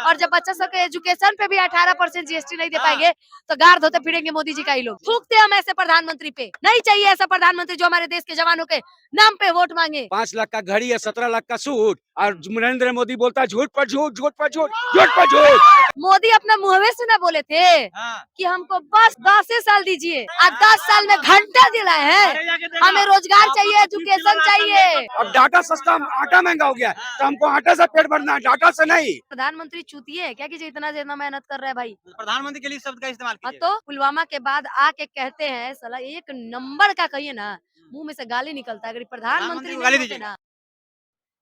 और जब बच्चा सब के एजुकेशन पे भी 18% जीएसटी नहीं दे पाएंगे तो गार धोते फिरेंगे मोदी जी का ही लोग। थूकते हम ऐसे प्रधानमंत्री पे, नहीं चाहिए ऐसा प्रधानमंत्री जो हमारे देश के जवानों के नाम पे वोट मांगे। 5 लाख का घड़ी या 17 लाख का सूट और नरेंद्र मोदी बोलता है झूठ पर झूठ, झूठ पर झूठ, झूठ पर झूठ। मोदी अपना मुंहवे से ना बोले थे कि हमको बस 10 साल दीजिए, आज 10 साल में घंटा दिलाए हैं। हमें रोजगार चाहिए, एजुकेशन चाहिए। अब डाटा सस्ता, आटा महंगा हो गया तो हमको आटा से पेट भरना है, डाटा से नहीं। प्रधानमंत्री चूतिए है क्या कि जो इतना ज्यादा मेहनत कर रहा है भाई। प्रधानमंत्री के लिए शब्द का इस्तेमाल कीजिए। तो पुलवामा के बाद आके कहते हैं साला एक नंबर का कहिए ना, मुंह में से गाली निकलता है। अगर प्रधानमंत्री को गाली नहीं होते दीजिए ना।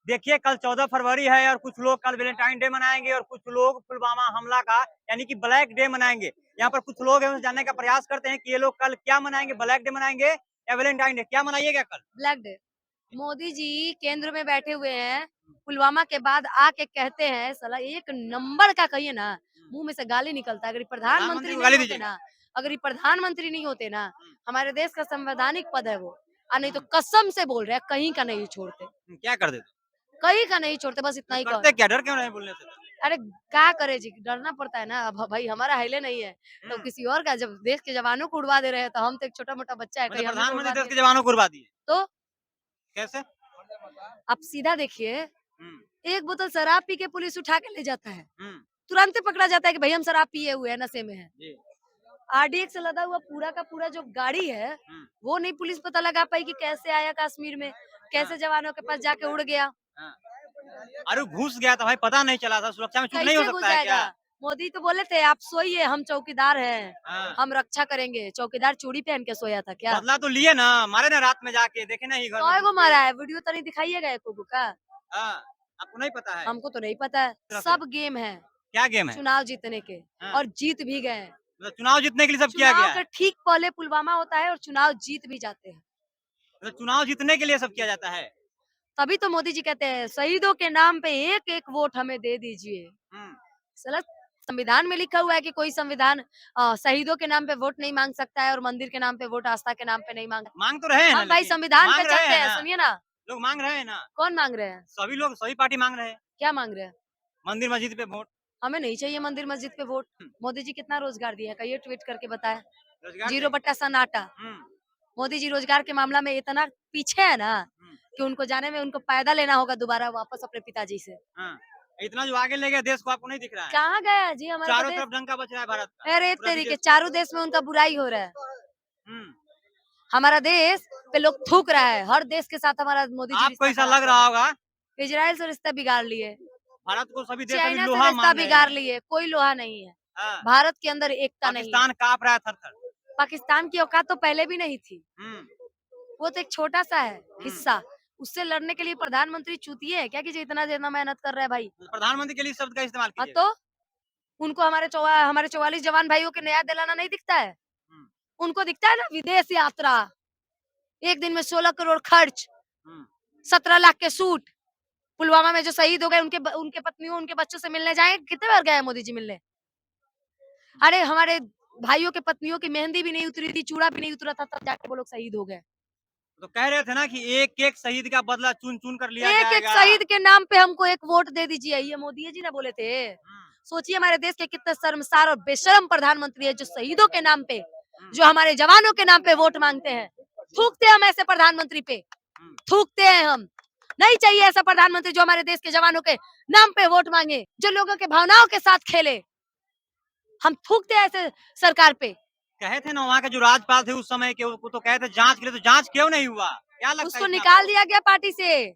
देखिए कल 14 फरवरी है और कुछ लोग कल वैलेंटाइन डे मनाएंगे और कुछ लोग पुलवामा हमला का यानी कि ब्लैक डे मनाएंगे। यहाँ पर कुछ लोग हैं उसे जानने का प्रयास करते हैं कि ये लोग कल क्या मनाएंगे, ब्लैक डे मनाएंगे या वैलेंटाइन डे, क्या मनाइएगा कल? Black day. मोदी जी केंद्र में बैठे हुए हैं, पुलवामा के बाद आके कहते हैं साला एक नंबर का कहिए ना, मुंह में से गाली निकलता है। अगर प्रधानमंत्री को नहीं गाली होते दीजिए। ना, अगर ये प्रधानमंत्री नहीं होते ना, हमारे देश का संवैधानिक पद है वो, और नहीं तो कसम से बोल रहे हैं कहीं का नहीं छोड़ते, क्या कर देते? कहीं का नहीं छोड़ते, बस इतना ही करते क्या, डर क्यों नहीं बोलने से? अरे क्या करे जी, डरना पड़ता है ना। अब भाई हमारा हिले नहीं है तो किसी और का, जब देश के जवानों को उड़वा दे रहे हैं तो हम तो एक छोटा मोटा बच्चा है, कहीं हमको प्रधानमंत्री उड़वा देश के दिए जवानों को उड़वा दिए तो। कैसे? आप सीधा देखिए, एक बोतल शराब पी के पुलिस उठा के ले जाता है, हम्म, तुरंत पकड़ा जाता है कि भाई हम शराब पिए हुए हैं, नशे में है। जी। आरडीएक्स से लदा हुआ पूरा का पूरा जो गाड़ी है वो नहीं पुलिस पता लगा पाई कि कैसे आया कश्मीर में, कैसे जवानों के पास जाके उड़ गया, अरे घुस गया था भाई, पता नहीं चला था, सुरक्षा में चूक नहीं हो कैसे घुस सकता है क्या? जाएगा। मोदी तो बोले थे आप सोइए, हम चौकीदार हैं, हम रक्षा करेंगे। चौकीदार चूड़ी पहन के सोया था क्या? बदला तो लिए ना, मारे ना रात में जाके, देखे ना ही घर में को मारा है, वीडियो तो नहीं दिखाइएगा एक को का। आपको नहीं पता है? हमको तो नहीं पता है। सब गेम है, क्या गेम है? चुनाव जीतने के, और जीत भी गए। मतलब चुनाव जीतने के लिए सब किया गया चुनाव है? के ठीक पहले पुलवामा होता है और चुनाव जीत भी जाते हैं। मतलब चुनाव जीतने के लिए सब किया जाता है? तभी तो मोदी जी कहते हैं शहीदों के नाम पे एक एक वोट हमें दे दीजिए। साला संविधान में लिखा हुआ है कि कोई संविधान शहीदों के नाम पे वोट नहीं मांग सकता है और मंदिर के नाम पे वोट, आस्था के नाम पे नहीं मांग तो रहे हैं ना, हम भाई लेकिन संविधान पे मांग रहे चलते हैं हैं, ना। सुनिए ना। लोग मांग रहे हैं ना, कौन मांग रहे हैं? सभी लोग, सभी पार्टी मांग रहे हैं। क्या मांग रहे हैं? मंदिर मस्जिद पे वोट। हमें नहीं चाहिए मंदिर मस्जिद पे वोट। मोदी जी कितना रोजगार दिया है, कहिए ट्वीट करके बताए। रोजगार 0 सन्नाटा। मोदी जी रोजगार के मामला में इतना पीछे है ना कि उनको जाने में उनको पैदा लेना होगा दोबारा वापस अपने पिताजी से। इतना जो आगे ले गया देश को, आपको नहीं दिख रहा है? कहाँ गया जी हमारा चारों देश? तरफ डंका बच रहा है भारत का। अरे पूरा तेरी के विदेश चारों देश में उनका बुराई हो रहा है। में। हमारा देश पे लोग थूक रहा है, हर देश के साथ हमारा मोदी जी आपको रिश्ता ऐसा लग रहा होगा इजराइल से रिश्ता बिगाड़ लिए, भारत को सभी देश अभी चाइना से लोहा रिश्ता मान रहे बिगाड़ हैं। लिए, कोई लोहा नहीं है। हाँ, भारत के अंदर एकता नहीं है। पाकिस्तान कांप रहा है थर-थर। पाकिस्तान की औकात तो पहले भी नहीं थी, वो तो एक छोटा सा है हिस्सा। उससे लड़ने के लिए प्रधानमंत्री चूतिए है क्या कि जो इतना ज्यादा मेहनत कर रहा है भाई। प्रधानमंत्री के लिए शब्द का इस्तेमाल कीजिए। तो उनको हमारे 44 जवान भाइयों के न्याय दिलाना नहीं दिखता है? उनको दिखता है ना विदेश यात्रा, एक दिन में 16 करोड़ खर्च, 17 लाख के सूट। पुलवामा में जो शहीद हो गए उनके पत्नियों, उनके बच्चों से मिलने जाए, कितने बार गए मोदी जी मिलने? अरे हमारे भाइयों के पत्नियों की मेहंदी भी नहीं उतरी थी, चूड़ा भी नहीं उतरा था, तब जाके वो लोग शहीद हो गए। तो कह रहे थे ना कि एक एक शहीद का बदला चुन चुन कर लिया एक जाएगा। शहीद के नाम पे हमको एक वोट दे दीजिए, ये मोदी जी ने बोले थे। सोचिए हमारे देश के कितने शर्मसार और बेशरम प्रधानमंत्री है जो शहीदों के नाम पे, जो हमारे जवानों के नाम पे वोट मांगते हैं। थूकते हम ऐसे प्रधानमंत्री पे, थूकते हैं हम। नहीं चाहिए ऐसा प्रधानमंत्री जो हमारे देश के जवानों के नाम पे वोट मांगे, जो लोगों के भावनाओं के साथ खेले। हम थूकते हैं ऐसे सरकार पे। कहे थे ना वहाँ के जो राज्यपाल थे उस समय के, वो तो कहे थे जांच के लिए, तो जांच क्यों नहीं हुआ? क्या लगता है उसको इसमें निकाल आपको? दिया गया पार्टी से।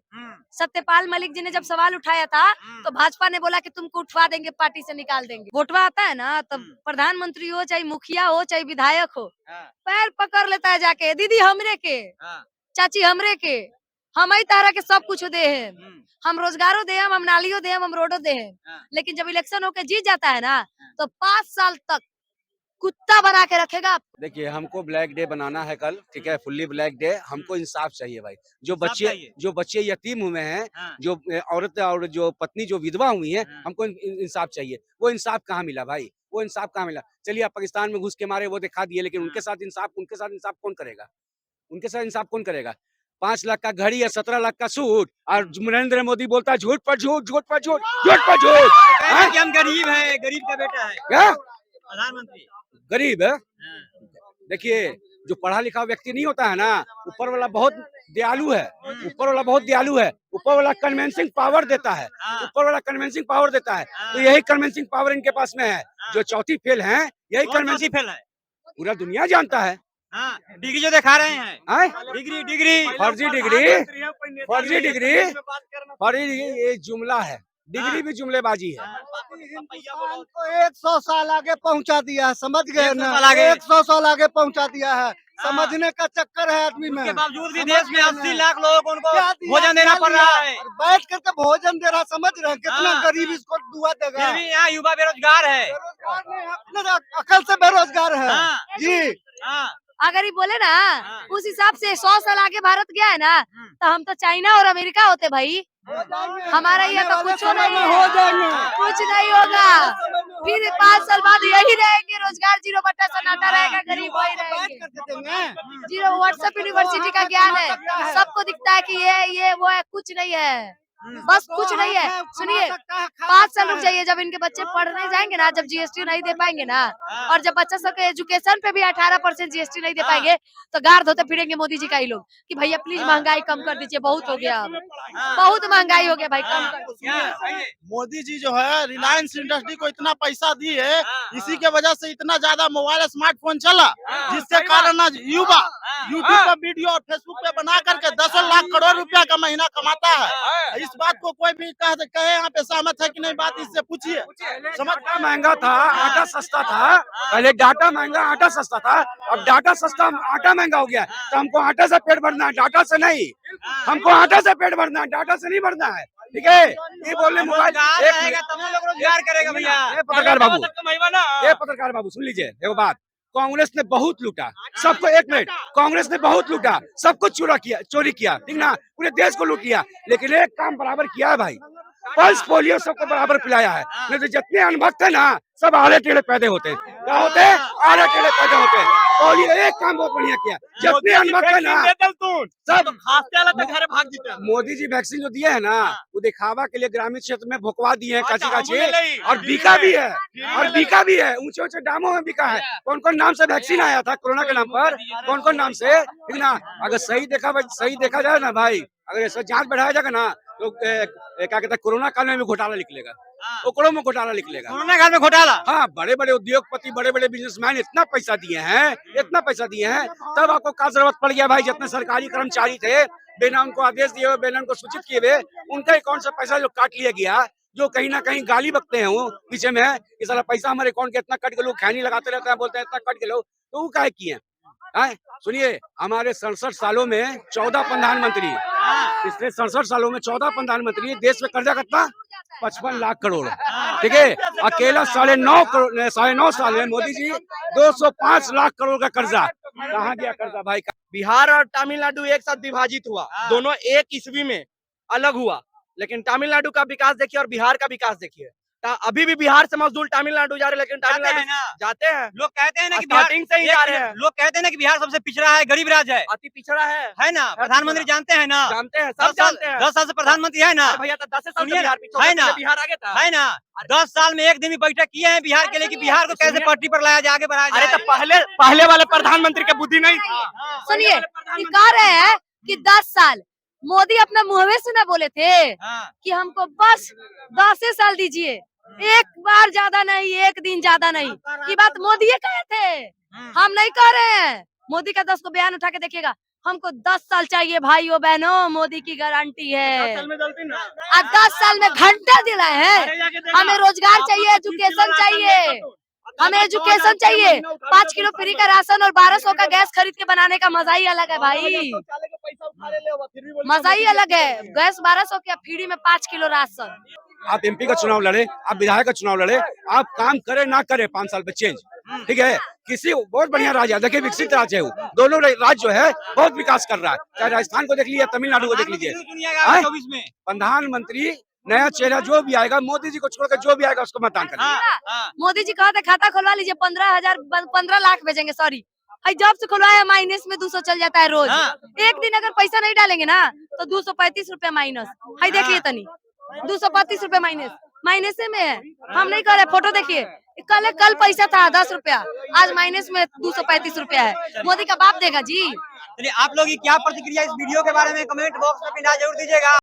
सत्यपाल मलिक जी ने जब सवाल उठाया था तो भाजपा ने बोला कि तुमको उठवा देंगे, पार्टी से निकाल देंगे। वोटवा आता है ना, तो प्रधानमंत्री हो चाहे मुखिया हो चाहे विधायक हो, पैर पकड़ लेता है जाके, दीदी हमरे के, चाची हमरे के, हम ही तारा के सब कुछ दे हैं, हम रोजगारों दे, हम नालियों दे, हम रोडो दे। लेकिन जब इलेक्शन होके जीत जाता है ना तो 5 साल तक कुत्ता बना के रखेगा। देखिए हमको ब्लैक डे बनाना है कल, ठीक है, फुल्ली ब्लैक डे। हमको इंसाफ चाहिए भाई। जो बच्चे यतीम हुए हैं, जो औरत और जो पत्नी जो विधवा हुई हैं, हमको इंसाफ चाहिए। वो इंसाफ कहाँ मिला भाई? वो इंसाफ कहाँ मिला? चलिए आप पाकिस्तान में घुस के मारे वो दिखा दिए, लेकिन उनके साथ इंसाफ कौन करेगा? उनके साथ इंसाफ कौन करेगा? 5 लाख का घड़ी या 17 लाख का सूट और नरेंद्र मोदी बोलता है झूठ पर झूठ, झूठ पर झूठ, झूठ पर झूठ। कहते हैं कि हम गरीब है, गरीब का बेटा है क्या प्रधानमंत्री। गरीब है? देखिए, जो पढ़ा लिखा व्यक्ति नहीं होता है ना, ऊपर वाला बहुत दयालु है, ऊपर वाला बहुत दयालु है, ऊपर वाला कन्विंसिंग पावर देता है, ऊपर वाला कन्विंसिंग पावर देता है। तो यही कन्विंसिंग पावर इनके पास में है। जो चौथी फेल है, यही कन्विंसिंग फेल है। पूरा दुनिया जानता है। डिग्री जो दिखा रहे हैं, डिग्री फर्जी डिग्री, फर्जी डिग्री, फर्जी डिग्री, ये जुमला है। डिग्री भी जुमलेबाजी है। हिंदुस्तान को 100 साल आगे पहुंचा दिया है, समझ गए 100 ना? साल आगे। 100 साल आगे पहुंचा दिया है, समझने का चक्कर है आदमी में। उसके बावजूद भी समझ देश में गए 80 ना? लाख लोगों को उनको क्या दिया, भोजन देना क्या पड़ लिया? रहा है। और बैठ करके भोजन दे रहा, समझ रहे हैं कितना हाँ। गरीब इसको दुआ देगा। फिर भी यहाँ युवा बेरोजगार है। बेरोजगार नहीं, अपने अकल से बेरोजगार है। हाँ। जी हाँ, अगर ये बोले ना हाँ। उस हिसाब से 100 साल आगे भारत गया है ना, तो हम तो चाइना और अमेरिका होते भाई। हमारा ये तो कुछ नहीं है, हो जाएंगे। कुछ नहीं होगा। फिर 5 साल बाद यही रहेंगे, रोजगार 0 सन्नाटा रहेगा, गरीब वही रहेंगे। 0 व्हाट्सएप यूनिवर्सिटी का ज्ञान है, सबको दिखता है कि ये वो है, कुछ नहीं है, बस कुछ नहीं है। सुनिए, 5 साल रुक जाइए, जब इनके बच्चे पढ़ने जाएंगे ना, जब जीएसटी नहीं दे पाएंगे ना, और जब बच्चा सबके एजुकेशन पे भी 18% जीएसटी नहीं दे पाएंगे, तो गार धोते फिरेंगे मोदी जी का ही लोग कि भैया प्लीज महंगाई कम कर दीजिए, बहुत हो गया, अब बहुत महंगाई हो गया भाई, कम कर दीजिए। मोदी जी जो है रिलायंस इंडस्ट्री को इतना पैसा दी है, इसी के वजह से इतना ज्यादा मोबाइल स्मार्टफोन चला, जिसके कारण आज युवा यूट्यूब पर वीडियो और फेसबुक पे बना करके 10 लाख करोड़ रुपया का महीना कमाता है। इस बात को कोई भी कहे यहाँ पे सहमत है कि नहीं, बात इससे पूछिए। डाटा महंगा था, आटा सस्ता था। पहले डाटा महंगा, आटा सस्ता था। अब डाटा सस्ता, आटा महंगा हो गया। तो हमको आटा से पेट भरना है, डाटा से नहीं। हमको आटा से पेट भरना है, डाटा से नहीं भरना है। ठीक है, ये बोलने मोबाइल रोजगार करेगा भैया। पत्रकार बाबू, ये पत्रकार बाबू सुन लीजिए एगो बात। कांग्रेस ने बहुत लूटा सबको, 1 मिनट, कांग्रेस ने बहुत लूटा, सब कुछ चोरी किया, ठीक ना, पूरे देश को लूट लिया, लेकिन एक काम बराबर किया है भाई, पल्स पोलियो सबको बराबर पिलाया है। नहीं तो जितने अनभक्त है ना, सब आड़े टेढ़े पैदे होते हैं। क्या होते हैं? आड़े टेढ़े पैदे होते हैं। पोलियो एक काम बहुत बढ़िया किया, जितने अनभक्त है ना सब घर भाग जीते। मोदी जी वैक्सीन जो दिए है ना, वो दिखावा के लिए ग्रामीण क्षेत्र में भुकवा दिए हैं, काची और बिका भी है, और बिका भी है, ऊंचे ऊंचे दामों में बिका है। कौन कौन नाम से वैक्सीन आया था कोरोना के नाम पर, कौन कौन नाम से, ठीक ना। अगर सही देखा जाए ना भाई, अगर ऐसा जांच बढ़ाया जाएगा ना, तो क्या कहते हैं, कोरोना काल में भी घोटाला निकलेगा, ओकड़ों में घोटाला निकलेगा। कोरोना काल में घोटाला? हाँ, बड़े बड़े उद्योगपति, बड़े बड़े बिजनेसमैन इतना पैसा दिए हैं, तब आपको क्या जरूरत पड़ गया भाई? जितने सरकारी कर्मचारी थे, बिना उनको आदेश दिए हुए, बिना उनको सूचित किए हुए, उनका अकाउंट से पैसा जो काट लिया गया, जो कहीं ना कहीं गाली बकते हैं वो पीछे में है कि साला पैसा हमारे अकाउंट के इतना कट के, लोग खैनी लगाते रहते हैं, बोलते हैं इतना कट के लो, तो वो काहे किए? सुनिए, हमारे 67 सालों में 14 प्रधानमंत्री, पिछले 67 सालों में 14 प्रधानमंत्री, देश में कर्जा कितना? 55 लाख करोड़, ठीक है। अकेला 9.5 साल में मोदी जी 205 लाख करोड़ का कर्जा, कहाँ गया कर्जा भाई? बिहार और तमिलनाडु एक साथ विभाजित हुआ, दोनों एक ईस्वी में अलग हुआ, लेकिन तमिलनाडु का विकास देखिए और बिहार का विकास देखिए। अभी भी बिहार से मजदूर तमिलनाडु जा रहे हैं, लेकिन तमिलनाडु जाते हैं। लोग कहते हैं ना कि स्टार्टिंग से ही जा रहे हैं। लोग कहते हैं ना कि बिहार सबसे पिछड़ा है, गरीब राज्य है, अति पिछड़ा है ना। प्रधानमंत्री जानते हैं ना, जानते हैं, सब जानते हैं। 10 साल से प्रधानमंत्री है ना भैया, तो 10 साल से सुनिए, बिहार पीछे है ना, बिहार आगे था, है ना। 10 साल में एक दिन भी बैठक किए हैं बिहार के लिए कि बिहार को कैसे पटरी पर लाया जाए, आगे बढ़ाया जाए। अरे तो पहले वाले प्रधानमंत्री की बुद्धि नहीं थी। सुनिए, ये कह रहे हैं कि 10 साल मोदी अपना मुंहवे से ना बोले थे कि हमको बस 10 साल दीजिए, एक बार ज्यादा नहीं, एक दिन ज्यादा नहीं। ये बात मोदी कहे थे, हम नहीं कह रहे हैं। मोदी का 10 को बयान उठा के देखिएगा, हमको 10 साल चाहिए भाइयों बहनों, मोदी की गारंटी है। अब 10 साल में घंटा दिलाए हैं। हमें रोजगार चाहिए, एजुकेशन चाहिए, हमें एजुकेशन चाहिए। 5 किलो फ्री का राशन और 1200 का गैस खरीद के बनाने का मजा ही अलग है भाई, मजा ही अलग है। गैस 1200 का, फ्री में 5 किलो राशन। आप एमपी का चुनाव लड़े, आप विधायक का चुनाव लड़े, आप काम करे ना करे 5 साल पे चेंज, ठीक है। किसी बहुत बढ़िया राज्य है, देखिए विकसित राज्य है वो, दोनों राज्य जो है बहुत विकास कर रहा है। चाहे राजस्थान को देख लीजिए, तमिलनाडु को देख लीजिए। 24 में प्रधानमंत्री नया चेहरा जो भी आएगा, मोदी जी को छोड़कर जो भी आएगा उसको मतदान करेगा। मोदी जी कहा था खाता खुलवा लीजिए, 15 लाख भेजेंगे। सॉरी, जब से खुलवाया माइनस में 200 चल जाता है रोज। एक दिन अगर पैसा नहीं डालेंगे ना, तो 235 रुपया माइनस। देखिए तनी, 235 रुपया माइनस। माइनस में है। हम नहीं कर रहे, फोटो देखिए, कल पैसा था 10 रुपया, आज माइनस में 235 रुपया है। मोदी का बाप देगा जी। चलिए, आप लोग की क्या प्रतिक्रिया इस वीडियो के बारे में कमेंट बॉक्स में पिना जरूर दीजिएगा।